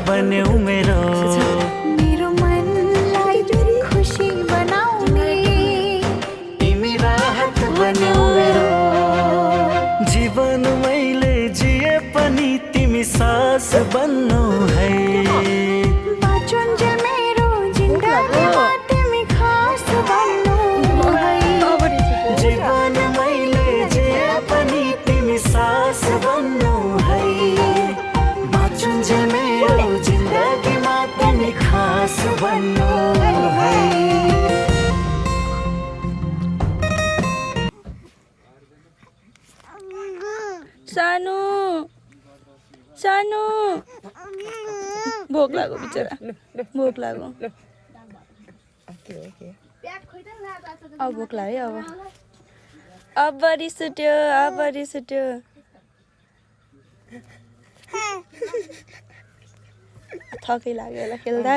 बन्यौ मेरो मनलाई खुसी बनाउने तिमी राहत बन्यौ मेरो जीवन मैले जिए पनि तिमी सास बन्नौ है बाँचुन्जेल मेरो जिन्दगीमा तिमी खास बन्नु है जीवन मैले जिए पनि तिमी सास बन्नौ है बाँचुन्जेल मेरो जिन्दगीमा तिमी खास बन्नौ है सानो सानो भोक लाग्यो बिचरा भोक लाग्यो अब भोक लाग्यो अब रिस उठ्यो थकै लाग्यो होला खेल्दा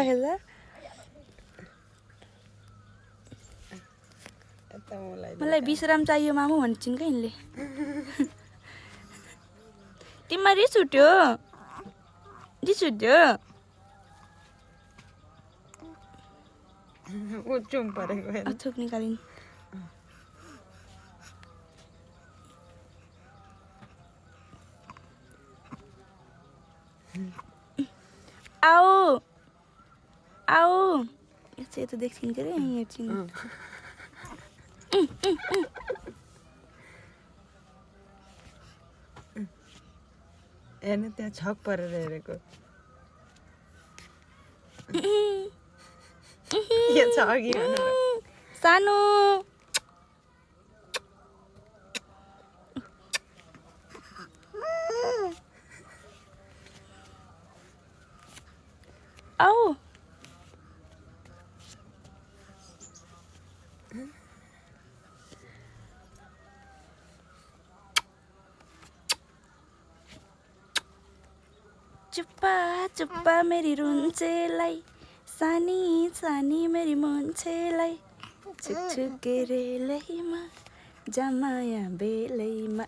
मलाई विश्राम चाहियो मामु भन्छन् क्या यिनले तिमीमा रिस उठ्यो थुक निकालिन् आओ यता देख्छिन् के अरे यहाँ हेर्छिन् हेर्नु त्यहाँ छक परेर हेरेको यहाँ छ अघि सानो आओ चुप्पा मेरी रुन्चेलाई सानी मेरी मुन्छेलाई छुक छुक रेलैमा जमाया बेलैमा